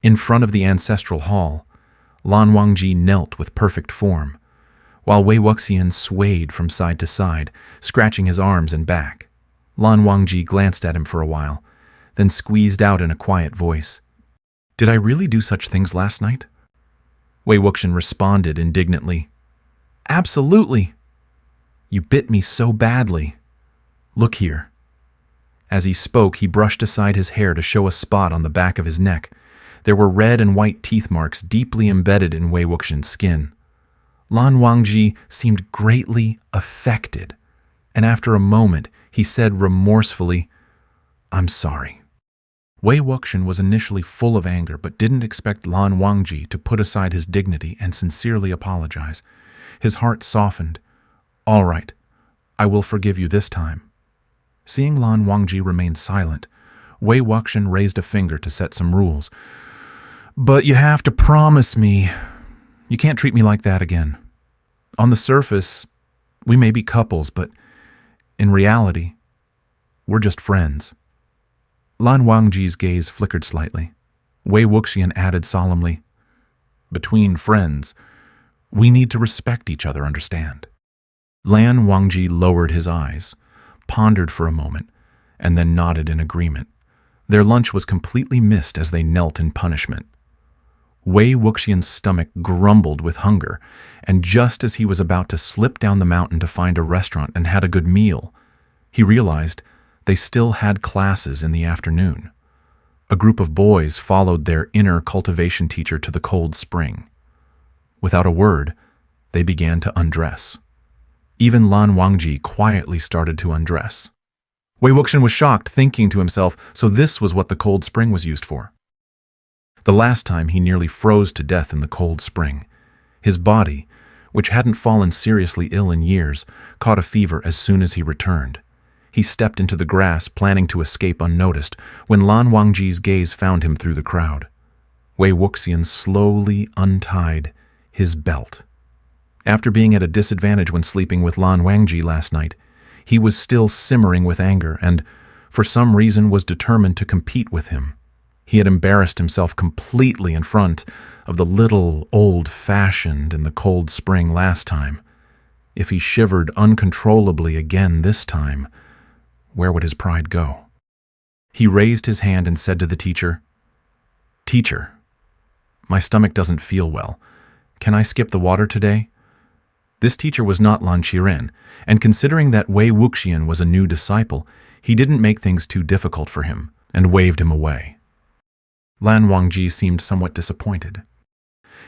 In front of the ancestral hall, Lan Wangji knelt with perfect form, while Wei Wuxian swayed from side to side, scratching his arms and back. Lan Wangji glanced at him for a while, then squeezed out in a quiet voice, "Did I really do such things last night?" Wei Wuxian responded indignantly, "Absolutely! You bit me so badly. Look here." As he spoke, he brushed aside his hair to show a spot on the back of his neck. There were red and white teeth marks deeply embedded in Wei Wuxian's skin. Lan Wangji seemed greatly affected, and after a moment, he said remorsefully, "I'm sorry." Wei Wuxian was initially full of anger, but didn't expect Lan Wangji to put aside his dignity and sincerely apologize. His heart softened. "All right, I will forgive you this time." Seeing Lan Wangji remain silent, Wei Wuxian raised a finger to set some rules. "But you have to promise me. You can't treat me like that again. On the surface, we may be couples, but in reality, we're just friends." Lan Wangji's gaze flickered slightly. Wei Wuxian added solemnly, "Between friends, we need to respect each other, understand?" Lan Wangji lowered his eyes, pondered for a moment, and then nodded in agreement. Their lunch was completely missed as they knelt in punishment. Wei Wuxian's stomach grumbled with hunger, and just as he was about to slip down the mountain to find a restaurant and had a good meal, he realized they still had classes in the afternoon. A group of boys followed their inner cultivation teacher to the cold spring. Without a word, they began to undress. Even Lan Wangji quietly started to undress. Wei Wuxian was shocked, thinking to himself, so this was what the cold spring was used for. The last time he nearly froze to death in the cold spring. His body, which hadn't fallen seriously ill in years, caught a fever as soon as he returned. He stepped into the grass, planning to escape unnoticed, when Lan Wangji's gaze found him through the crowd. Wei Wuxian slowly untied his belt. After being at a disadvantage when sleeping with Lan Wangji last night, he was still simmering with anger and, for some reason, was determined to compete with him. He had embarrassed himself completely in front of the little old-fashioned in the cold spring last time. If he shivered uncontrollably again this time, where would his pride go? He raised his hand and said to the teacher, "Teacher, my stomach doesn't feel well. Can I skip the water today?" This teacher was not Lan Qiren, and considering that Wei Wuxian was a new disciple, he didn't make things too difficult for him and waved him away. Lan Wangji seemed somewhat disappointed.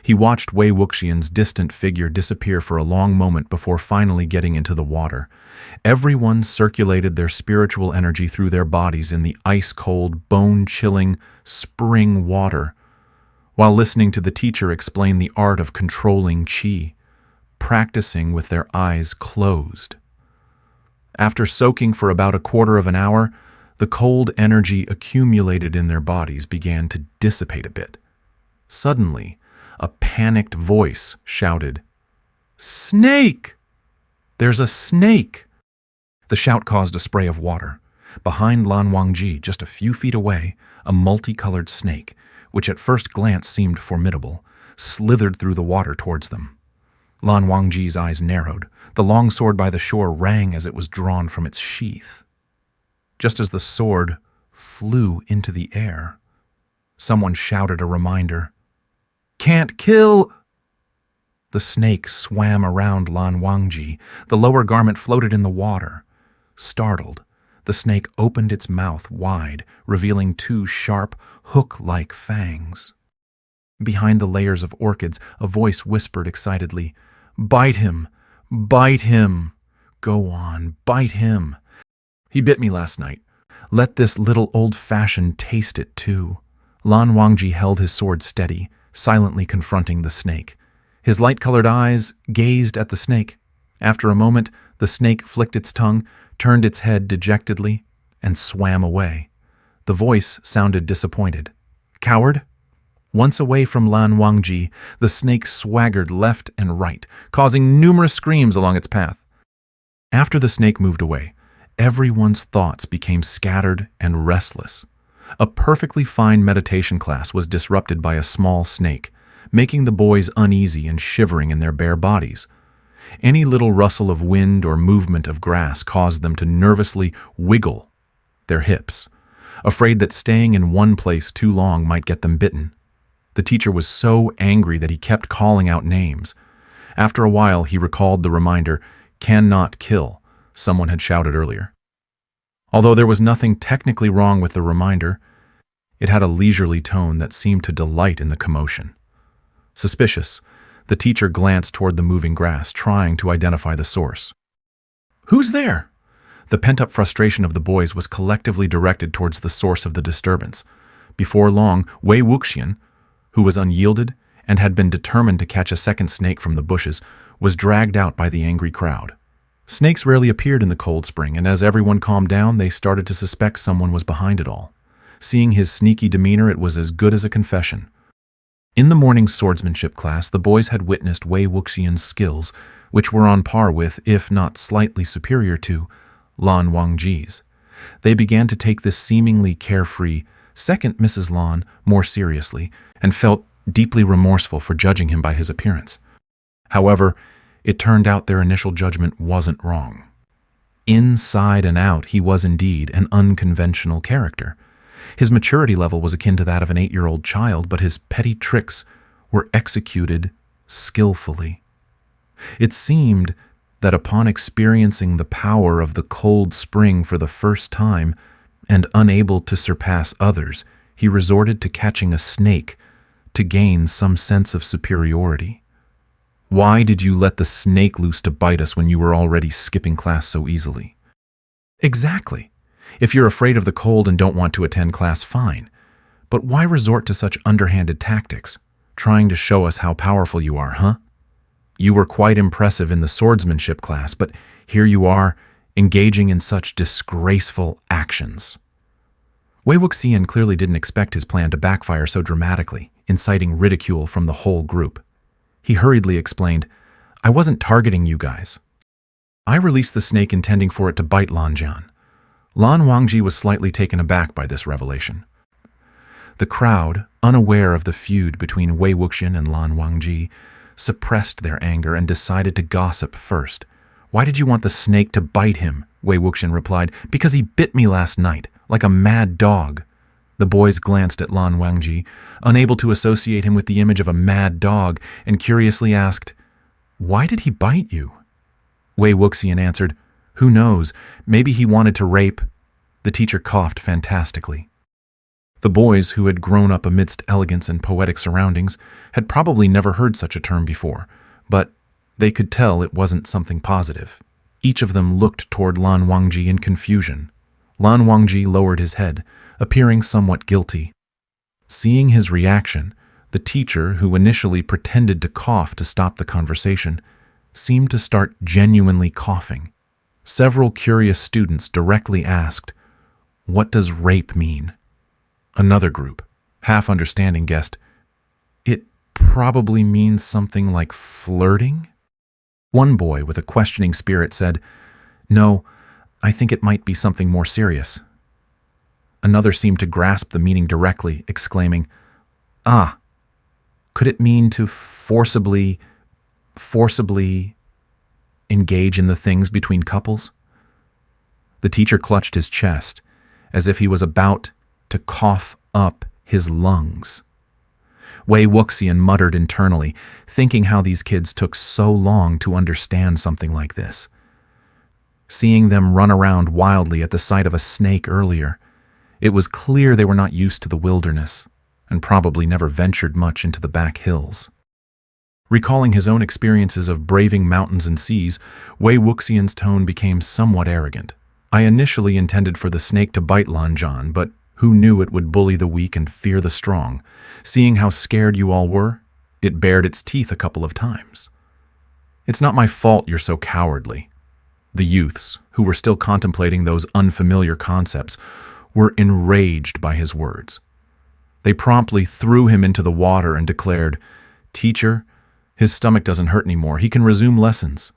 He watched Wei Wuxian's distant figure disappear for a long moment before finally getting into the water. Everyone circulated their spiritual energy through their bodies in the ice-cold, bone-chilling spring water, while listening to the teacher explain the art of controlling qi, practicing with their eyes closed. After soaking for about a quarter of an hour, the cold energy accumulated in their bodies began to dissipate a bit. Suddenly, a panicked voice shouted, "Snake! There's a snake!" The shout caused a spray of water. Behind Lan Wangji, just a few feet away, a multicolored snake, which at first glance seemed formidable, slithered through the water towards them. Lan Wangji's eyes narrowed. The long sword by the shore rang as it was drawn from its sheath. Just as the sword flew into the air, someone shouted a reminder, "Can't kill!" The snake swam around Lan Wangji. The lower garment floated in the water. Startled, the snake opened its mouth wide, revealing two sharp, hook-like fangs. Behind the layers of orchids, a voice whispered excitedly, "Bite him! Bite him! Go on, bite him! He bit me last night. Let this little old-fashioned taste it too." Lan Wangji held his sword steady, silently confronting the snake. His light-colored eyes gazed at the snake. After a moment, the snake flicked its tongue, turned its head dejectedly, and swam away. The voice sounded disappointed. "Coward?" Once away from Lan Wangji, the snake swaggered left and right, causing numerous screams along its path. After the snake moved away, everyone's thoughts became scattered and restless. A perfectly fine meditation class was disrupted by a small snake, making the boys uneasy and shivering in their bare bodies. Any little rustle of wind or movement of grass caused them to nervously wiggle their hips, afraid that staying in one place too long might get them bitten. The teacher was so angry that he kept calling out names. After a while, he recalled the reminder, "Cannot kill," someone had shouted earlier. Although there was nothing technically wrong with the reminder, it had a leisurely tone that seemed to delight in the commotion. Suspicious, the teacher glanced toward the moving grass, trying to identify the source. "Who's there?" The pent-up frustration of the boys was collectively directed towards the source of the disturbance. Before long, Wei Wuxian, who was unyielded and had been determined to catch a second snake from the bushes, was dragged out by the angry crowd. Snakes rarely appeared in the cold spring, and as everyone calmed down, they started to suspect someone was behind it all. Seeing his sneaky demeanor, it was as good as a confession. In the morning's swordsmanship class, the boys had witnessed Wei Wuxian's skills, which were on par with, if not slightly superior to, Lan Wangji's. They began to take this seemingly carefree second Mrs. Lan more seriously and felt deeply remorseful for judging him by his appearance. However, it turned out their initial judgment wasn't wrong. Inside and out, he was indeed an unconventional character. His maturity level was akin to that of an 8-year-old child, but his petty tricks were executed skillfully. It seemed that upon experiencing the power of the cold spring for the first time, and unable to surpass others, he resorted to catching a snake to gain some sense of superiority. "Why did you let the snake loose to bite us when you were already skipping class so easily?" "Exactly. If you're afraid of the cold and don't want to attend class, fine. But why resort to such underhanded tactics, trying to show us how powerful you are, huh? You were quite impressive in the swordsmanship class, but here you are, engaging in such disgraceful actions." Wei Wuxian clearly didn't expect his plan to backfire so dramatically, inciting ridicule from the whole group. He hurriedly explained, "I wasn't targeting you guys. I released the snake intending for it to bite Lan Jian." Lan Wangji was slightly taken aback by this revelation. The crowd, unaware of the feud between Wei Wuxian and Lan Wangji, suppressed their anger and decided to gossip first. "Why did you want the snake to bite him?" Wei Wuxian replied. "Because he bit me last night, like a mad dog." The boys glanced at Lan Wangji, unable to associate him with the image of a mad dog, and curiously asked, "Why did he bite you?" Wei Wuxian answered, "Who knows, maybe he wanted to rape." The teacher coughed fantastically. The boys, who had grown up amidst elegance and poetic surroundings, had probably never heard such a term before, but they could tell it wasn't something positive. Each of them looked toward Lan Wangji in confusion. Lan Wangji lowered his head, appearing somewhat guilty. Seeing his reaction, the teacher, who initially pretended to cough to stop the conversation, seemed to start genuinely coughing. Several curious students directly asked, "What does rape mean?" Another group, half understanding, guessed, "It probably means something like flirting?" One boy with a questioning spirit said, "No, I think it might be something more serious." Another seemed to grasp the meaning directly, exclaiming, "Ah, could it mean to forcibly engage in the things between couples?" The teacher clutched his chest, as if he was about to cough up his lungs. Wei Wuxian muttered internally, thinking how these kids took so long to understand something like this. Seeing them run around wildly at the sight of a snake earlier, it was clear they were not used to the wilderness, and probably never ventured much into the back hills. Recalling his own experiences of braving mountains and seas, Wei Wuxian's tone became somewhat arrogant. "I initially intended for the snake to bite Lan Jian, but who knew it would bully the weak and fear the strong? Seeing how scared you all were, it bared its teeth a couple of times. It's not my fault you're so cowardly." The youths, who were still contemplating those unfamiliar concepts, were enraged by his words. They promptly threw him into the water and declared, "Teacher, his stomach doesn't hurt anymore. He can resume lessons."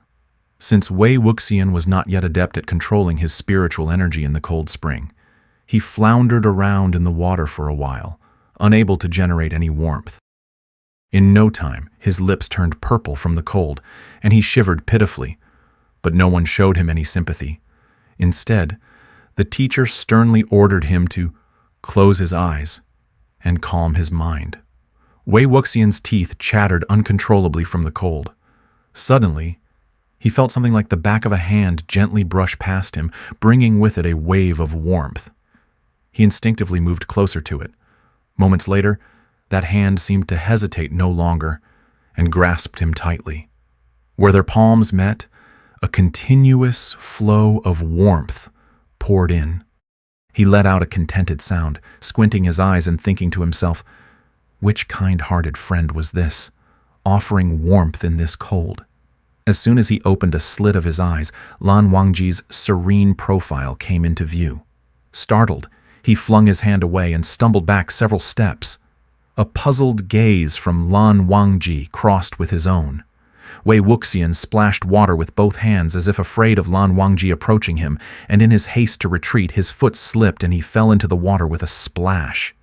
Since Wei Wuxian was not yet adept at controlling his spiritual energy in the cold spring, He floundered around in the water for a while, unable to generate any warmth. In no time, his lips turned purple from the cold, and he shivered pitifully, but no one showed him any sympathy. Instead, the teacher sternly ordered him to close his eyes and calm his mind. Wei Wuxian's teeth chattered uncontrollably from the cold. Suddenly, he felt something like the back of a hand gently brush past him, bringing with it a wave of warmth. He instinctively moved closer to it. Moments later, that hand seemed to hesitate no longer and grasped him tightly. Where their palms met, a continuous flow of warmth poured in. He let out a contented sound, squinting his eyes and thinking to himself, which kind-hearted friend was this, offering warmth in this cold? As soon as he opened a slit of his eyes, Lan Wangji's serene profile came into view. Startled, he flung his hand away and stumbled back several steps. A puzzled gaze from Lan Wangji crossed with his own. Wei Wuxian splashed water with both hands as if afraid of Lan Wangji approaching him, and in his haste to retreat, his foot slipped and he fell into the water with a splash.